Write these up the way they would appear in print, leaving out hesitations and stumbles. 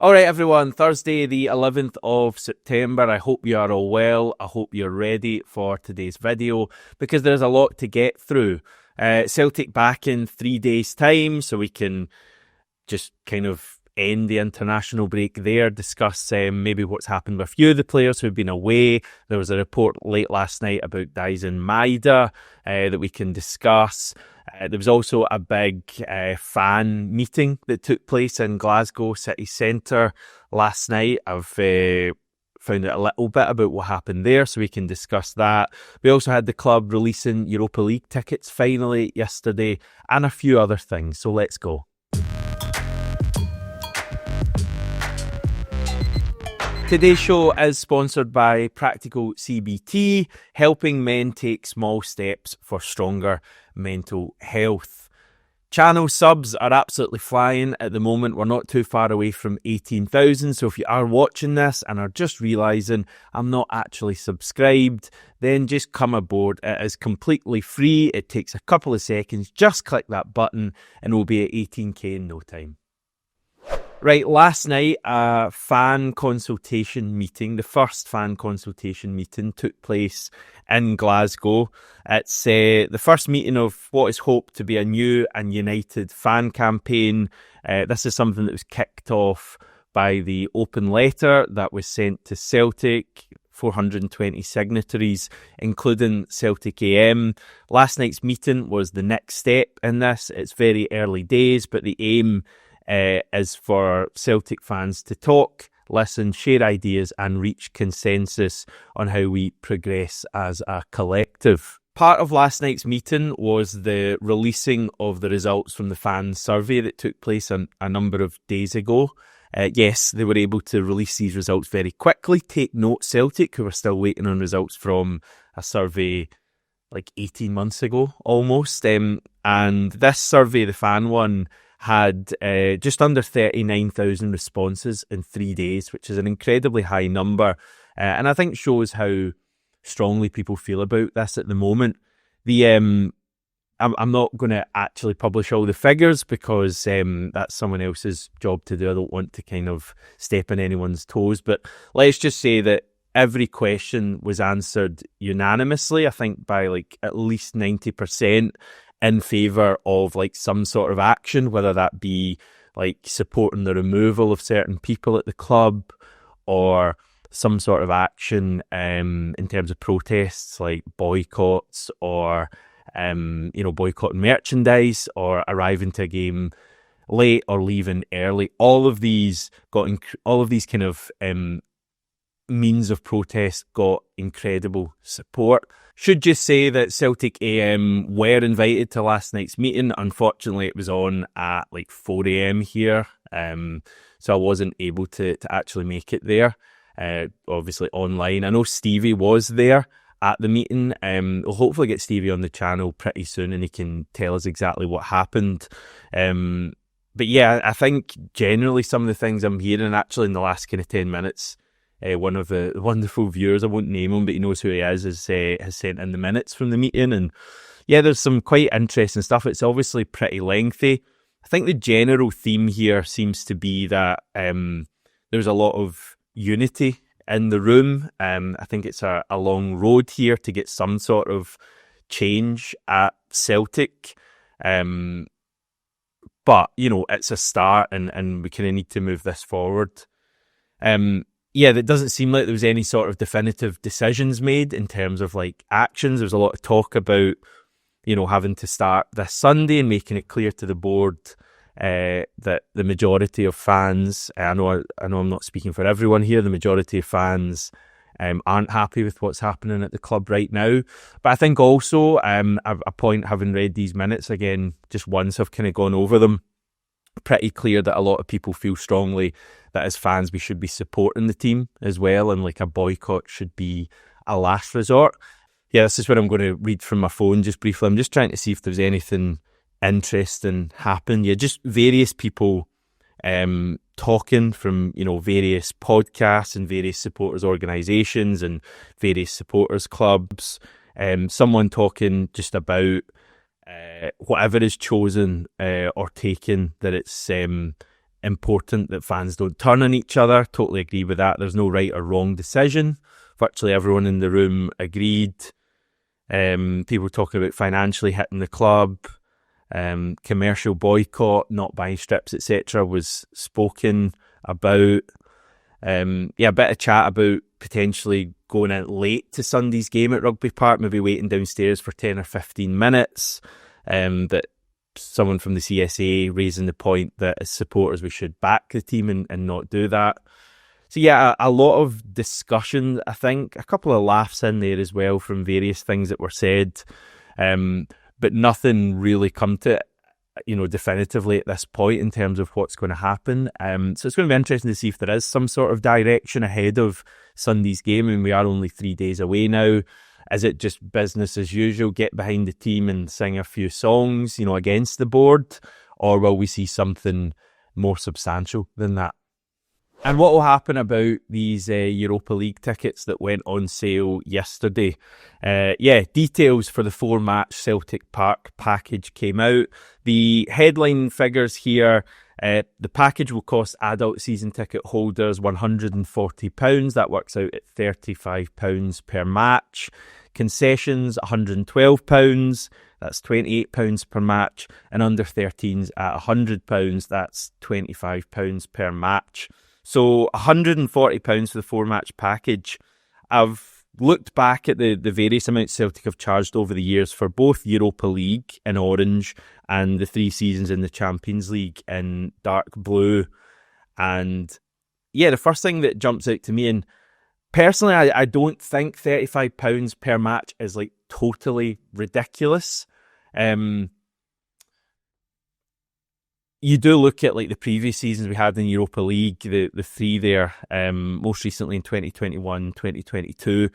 Alright everyone, Thursday the 11th of September. I hope you are all well. I hope you're ready for today's video because there's a lot to get through. Celtic back in 3 days' time, so we can just kind of end the international break there, discuss maybe what's happened with a few of the players who've been away. There was a report late last night about Daizen Maeda that we can discuss. There was also a big fan meeting that took place in Glasgow city centre last night. I've found out a little bit about what happened there, so we can discuss that. We also had the club releasing Europa League tickets finally yesterday and a few other things, so let's go. Today's show is sponsored by Practical CBT, helping men take small steps for stronger mental health. Channel subs are absolutely flying at the moment. We're not too far away from 18,000, so if you are watching this and are just realising I'm not actually subscribed, then just come aboard. It is completely free. It takes a couple of seconds. Just click that button and we'll be at 18k in no time. Right, last night, a fan consultation meeting, the first fan consultation meeting, took place in Glasgow. It's the first meeting of what is hoped to be a new and united fan campaign. This is something that was kicked off by the open letter that was sent to Celtic, 420 signatories, including Celtic AM. Last night's meeting was the next step in this. It's very early days, but the aim is for Celtic fans to talk, listen, share ideas and reach consensus on how we progress as a collective. Part of last night's meeting was the releasing of the results from the fan survey that took place a number of days ago. Yes, they were able to release these results very quickly. Take note, Celtic, who were still waiting on results from a survey like 18 months ago almost. And this survey, the fan one, had just under 39,000 responses in 3 days, which is an incredibly high number, and I think shows how strongly people feel about this at the moment. I'm not going to actually publish all the figures because that's someone else's job to do. I don't want to kind of step on anyone's toes, but let's just say that every question was answered unanimously, I think by like at least 90%. In favour of like some sort of action, whether that be like supporting the removal of certain people at the club or some sort of action in terms of protests like boycotts or boycotting merchandise or arriving to a game late or leaving early. All of these kind of means of protest got incredible support. Should just say that Celtic AM were invited to last night's meeting. Unfortunately, it was on at like 4 a.m. here, so I wasn't able to actually make it there. Obviously online. I know Stevie was there at the meeting. We'll hopefully get Stevie on the channel pretty soon and he can tell us exactly what happened. But yeah, I think generally some of the things I'm hearing actually in the last kind of 10 minutes, one of the wonderful viewers, I won't name him, but he knows who he is, has sent in the minutes from the meeting. And yeah, there's some quite interesting stuff. It's obviously pretty lengthy. I think the general theme here seems to be that there's a lot of unity in the room. I think it's a long road here to get some sort of change at Celtic. But, it's a start and we kind of need to move this forward. Yeah, it doesn't seem like there was any sort of definitive decisions made in terms of like actions. There was a lot of talk about, having to start this Sunday and making it clear to the board that the majority of fans, I know I'm not speaking for everyone here, the majority of fans aren't happy with what's happening at the club right now. But I think also a point, having read these minutes again, just once I've kind of gone over them, pretty clear that a lot of people feel strongly that as fans we should be supporting the team as well, and like a boycott should be a last resort. Yeah, this is what I'm going to read from my phone just briefly. I'm just trying to see if there's anything interesting happen. Yeah, just various people talking from various podcasts and various supporters organisations and various supporters clubs. Someone talking just about whatever is chosen or taken, that it's important that fans don't turn on each other. Totally agree with that. There's no right or wrong decision. Virtually everyone in the room agreed. People talking about financially hitting the club, commercial boycott, not buying strips, etc. was spoken about. A bit of chat about potentially going in late to Sunday's game at Rugby Park, maybe waiting downstairs for 10 or 15 minutes. That someone from the CSA raising the point that as supporters we should back the team and not do that. So yeah, a lot of discussion, I think. A couple of laughs in there as well from various things that were said. But nothing really come to it, definitively at this point in terms of what's going to happen. So it's going to be interesting to see if there is some sort of direction ahead of Sunday's game. I mean, we are only 3 days away now. Is it just business as usual, get behind the team and sing a few songs, against the board? Or will we see something more substantial than that? And what will happen about these Europa League tickets that went on sale yesterday? Details for the 4-match Celtic Park package came out. The headline figures here, the package will cost adult season ticket holders £140. That works out at £35 per match. Concessions, £112. That's £28 per match. And under 13s at £100. That's £25 per match. So £140 for the 4-match package. I've looked back at the various amounts Celtic have charged over the years for both Europa League in orange and the 3 seasons in the Champions League in dark blue. And yeah, the first thing that jumps out to me, and personally I don't think £35 per match is like totally ridiculous. You do look at like the previous seasons we had in Europa League, the 3 there, most recently in 2021, 2022,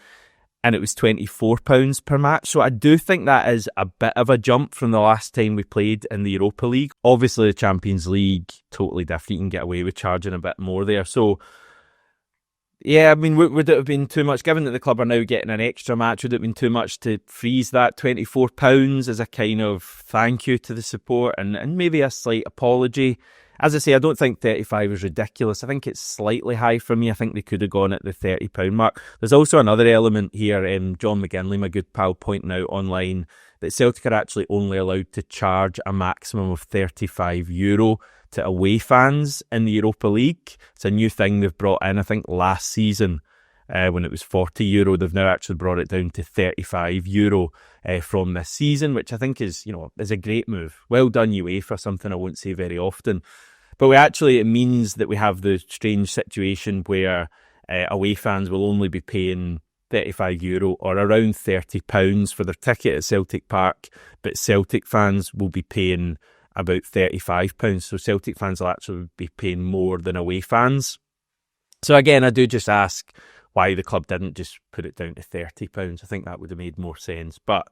and it was £24 per match. So I do think that is a bit of a jump from the last time we played in the Europa League. Obviously the Champions League, totally different. You can get away with charging a bit more there. So yeah, I mean, would it have been too much, given that the club are now getting an extra match, would it have been too much to freeze that £24 as a kind of thank you to the support and maybe a slight apology? As I say, I don't think 35 is ridiculous. I think it's slightly high for me. I think they could have gone at the £30 mark. There's also another element here, John McGinley, my good pal, pointing out online that Celtic are actually only allowed to charge a maximum of €35 to away fans in the Europa League. It's a new thing they've brought in, I think, last season when it was €40. They've now actually brought it down to €35 from this season, which I think is a great move. Well done, UEFA, something I won't say very often. But it means that we have the strange situation where away fans will only be paying €35 or around £30 for their ticket at Celtic Park, but Celtic fans will be paying about £35. So Celtic fans will actually be paying more than away fans. So again, I do just ask why the club didn't just put it down to £30. I think that would have made more sense. But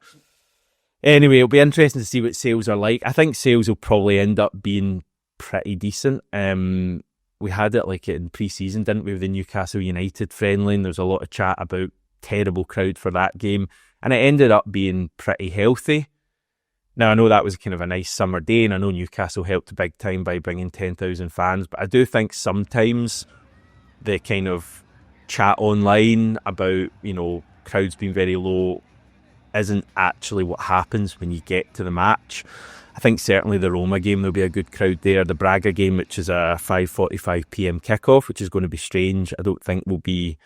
anyway, it'll be interesting to see what sales are like. I think sales will probably end up being pretty decent. We had it like in pre-season, didn't we, with the Newcastle United friendly, and there was a lot of chat about terrible crowd for that game, and it ended up being pretty healthy. Now, I know that was kind of a nice summer day, and I know Newcastle helped big time by bringing 10,000 fans, but I do think sometimes the kind of chat online about, crowds being very low isn't actually what happens when you get to the match. I think certainly the Roma game, there'll be a good crowd there. The Braga game, which is a 5:45pm kickoff, which is going to be strange, I don't think will be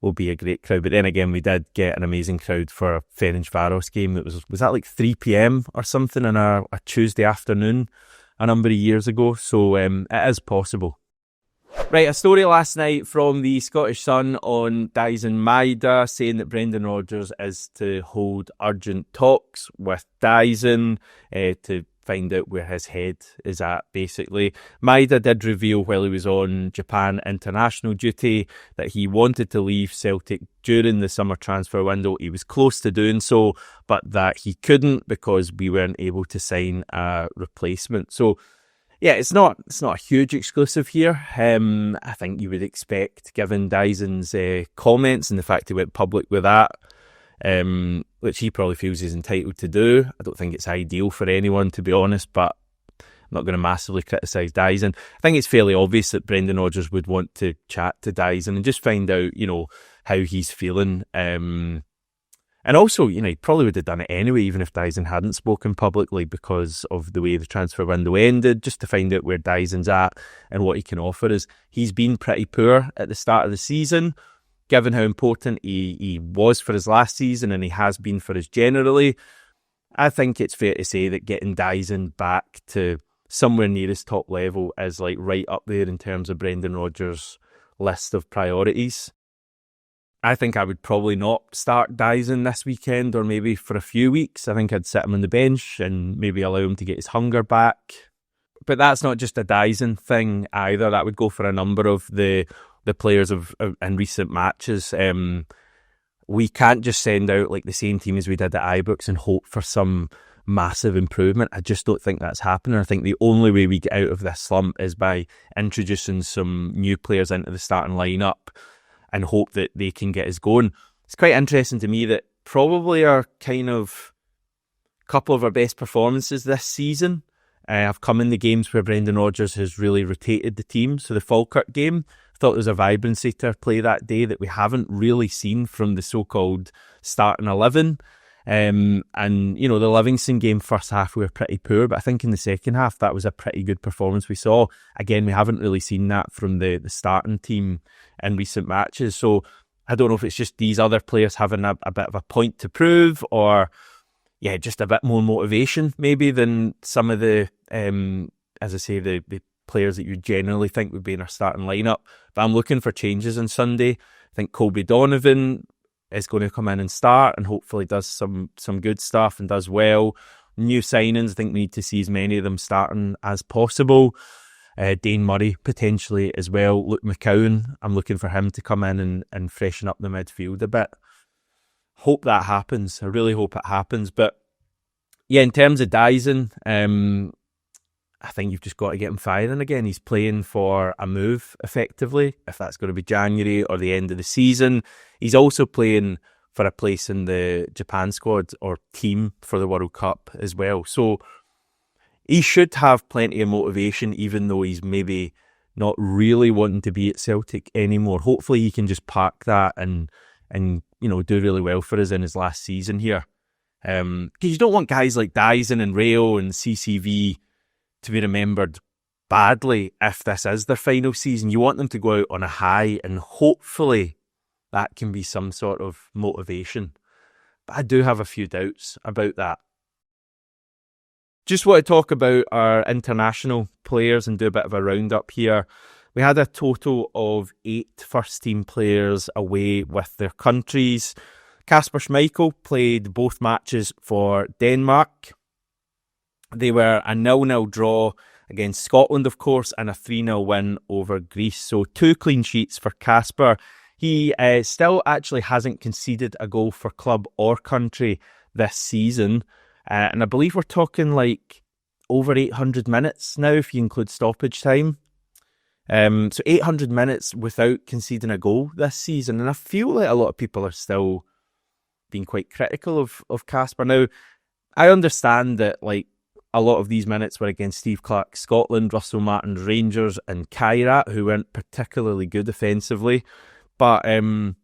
a great crowd. But then again, we did get an amazing crowd for a Ferencváros game. That was that like 3pm or something on a Tuesday afternoon a number of years ago. So it is possible. Right, a story last night from the Scottish Sun on Daizen Maeda saying that Brendan Rodgers is to hold urgent talks with Daizen to find out where his head is at, basically. Maeda did reveal while he was on Japan international duty that he wanted to leave Celtic during the summer transfer window. He was close to doing so, but that he couldn't because we weren't able to sign a replacement. So yeah, it's not a huge exclusive here. I think you would expect, given Daizen's comments and the fact he went public with that, which he probably feels he's entitled to do. I don't think it's ideal for anyone, to be honest, but not going to massively criticise Daizen. I think it's fairly obvious that Brendan Rodgers would want to chat to Daizen and just find out, how he's feeling. And also, he probably would have done it anyway, even if Daizen hadn't spoken publicly, because of the way the transfer window ended, just to find out where Daizen's at and what he can offer us. He's been pretty poor at the start of the season, given how important he was for his last season and he has been for us generally. I think it's fair to say that getting Daizen back to somewhere near his top level is right up there in terms of Brendan Rodgers' list of priorities. I think I would probably not start Daizen this weekend or maybe for a few weeks. I think I'd sit him on the bench and maybe allow him to get his hunger back. But that's not just a Daizen thing either. That would go for a number of the players in recent matches. We can't just send out the same team as we did at Ibrox and hope for some massive improvement. I just don't think that's happening. I think the only way we get out of this slump is by introducing some new players into the starting lineup and hope that they can get us going. It's quite interesting to me that probably our couple of our best performances this season have come in the games where Brendan Rodgers has really rotated the team. So the Falkirk game, I thought there was a vibrancy to our play that day that we haven't really seen from the so-called starting 11. And, the Livingston game first half, we were pretty poor, but I think in the second half, that was a pretty good performance we saw. Again, we haven't really seen that from the starting team in recent matches. So I don't know if it's just these other players having a bit of a point to prove or, just a bit more motivation maybe than some of the, as I say, the players that you generally think would be in our starting lineup. But I'm looking for changes on Sunday. I think Colby Donovan is going to come in and start and hopefully does some good stuff and does well. New signings, I think we need to see as many of them starting as possible. Dane Murray potentially as well. Luke McCowan, I'm looking for him to come in and freshen up the midfield a bit. Hope that happens. I really hope it happens. But in terms of Daizen, I think you've just got to get him firing again. He's playing for a move, effectively, if that's going to be January or the end of the season. He's also playing for a place in the Japan squad or team for the World Cup as well. So he should have plenty of motivation, even though he's maybe not really wanting to be at Celtic anymore. Hopefully he can just park that and do really well for us in his last season here. Because you don't want guys like Daizen and Rayo and CCV to be remembered badly if this is their final season. You want them to go out on a high, and hopefully that can be some sort of motivation. But I do have a few doubts about that. Just want to talk about our international players and do a bit of a roundup here. We had a total of 8 first-team players away with their countries. Kasper Schmeichel played both matches for Denmark. They were a 0-0 draw against Scotland, of course, and a 3-0 win over Greece. So 2 clean sheets for Kasper. He still actually hasn't conceded a goal for club or country this season. And I believe we're talking over 800 minutes now, if you include stoppage time. So 800 minutes without conceding a goal this season. And I feel like a lot of people are still being quite critical of Kasper. Now, I understand that a lot of these minutes were against Steve Clarke's Scotland, Russell Martin's Rangers and Kairat, who weren't particularly good offensively. But 8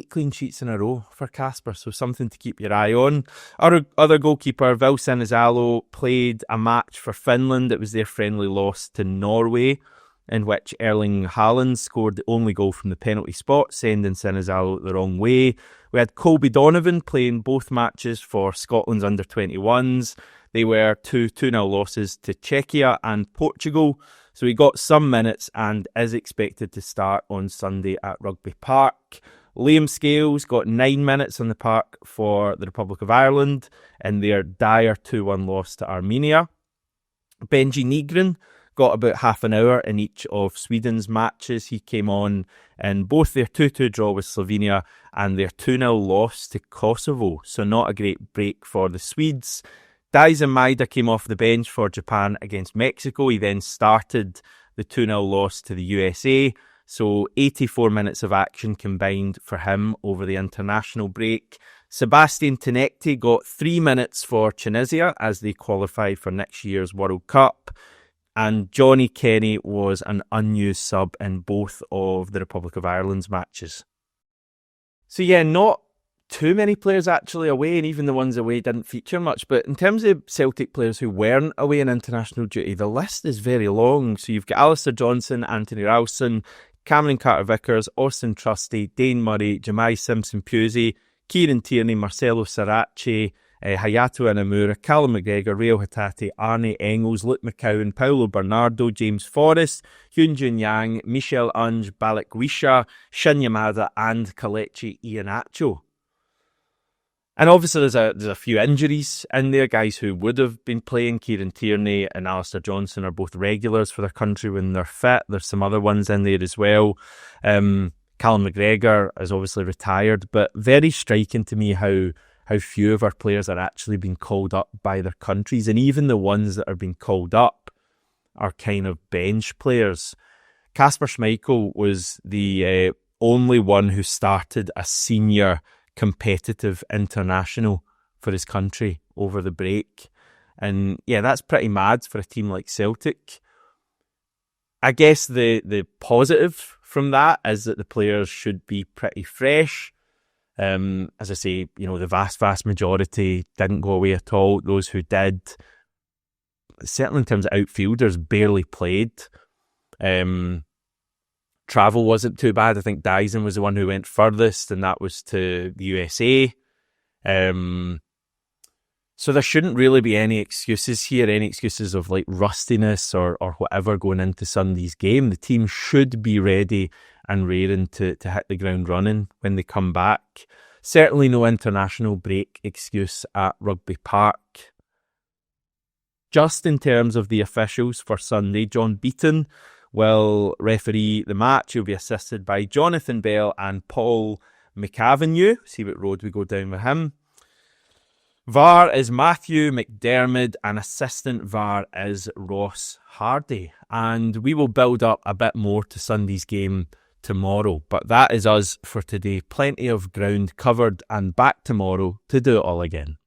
clean sheets in a row for Kasper, so something to keep your eye on. Our other goalkeeper, Vil Sinisalo, played a match for Finland. It was their friendly loss to Norway, in which Erling Haaland scored the only goal from the penalty spot, sending Sinisalo the wrong way. We had Colby Donovan playing both matches for Scotland's under-21s. They were 2-0 losses to Czechia and Portugal. So he got some minutes and is expected to start on Sunday at Rugby Park. Liam Scales got 9 minutes on the park for the Republic of Ireland in their dire 2-1 loss to Armenia. Benji Nygren got about half an hour in each of Sweden's matches. He came on in both their 2-2 draw with Slovenia and their 2-0 loss to Kosovo. So not a great break for the Swedes. Daizen Maeda came off the bench for Japan against Mexico. He then started the 2-0 loss to the USA. So 84 minutes of action combined for him over the international break. Sebastian Tinekti got 3 minutes for Tunisia as they qualified for next year's World Cup. And Johnny Kenny was an unused sub in both of the Republic of Ireland's matches. So yeah, not too many players actually away, and even the ones away didn't feature much. But in terms of Celtic players who weren't away on international duty, the list is very long. So you've got Alistair Johnson, Anthony Ralston, Cameron Carter-Vickers, Austin Trusty, Dane Murray, Jemai Simpson-Pusey, Kieran Tierney, Marcelo Sarace, Hayato Inamura, Callum McGregor, Rio Hatate, Arnie Engels, Luke McCowan, Paulo Bernardo, James Forrest, Hyun Jun Yang, Michel Unge, Balak Wisha, Shin Yamada and Kalechi Iheanacho. And obviously there's a few injuries in there, guys who would have been playing. Kieran Tierney and Alistair Johnson are both regulars for their country when they're fit. There's some other ones in there as well. Callum McGregor is obviously retired, but very striking to me how few of our players are actually being called up by their countries. And even the ones that are being called up are kind of bench players. Kasper Schmeichel was the only one who started a senior competitive international for his country over the break. And yeah, that's pretty mad for a team like Celtic. I guess the positive from that is that the players should be pretty fresh. As I say, the vast majority didn't go away at all. Those who did, certainly in terms of outfielders, barely played. Travel wasn't too bad. I think Daizen was the one who went furthest, and that was to the USA. So there shouldn't really be any excuses here, any excuses of like rustiness or whatever going into Sunday's game. The team should be ready and raring to hit the ground running when they come back. Certainly no international break excuse at Rugby Park. Just in terms of the officials for Sunday, John Beaton will referee the match. He'll be assisted by Jonathan Bell and Paul McAvenue. See what road we go down with him. VAR is Matthew McDermott and assistant VAR is Ross Hardy. And we will build up a bit more to Sunday's game tomorrow. But that is us for today. Plenty of ground covered and back tomorrow to do it all again.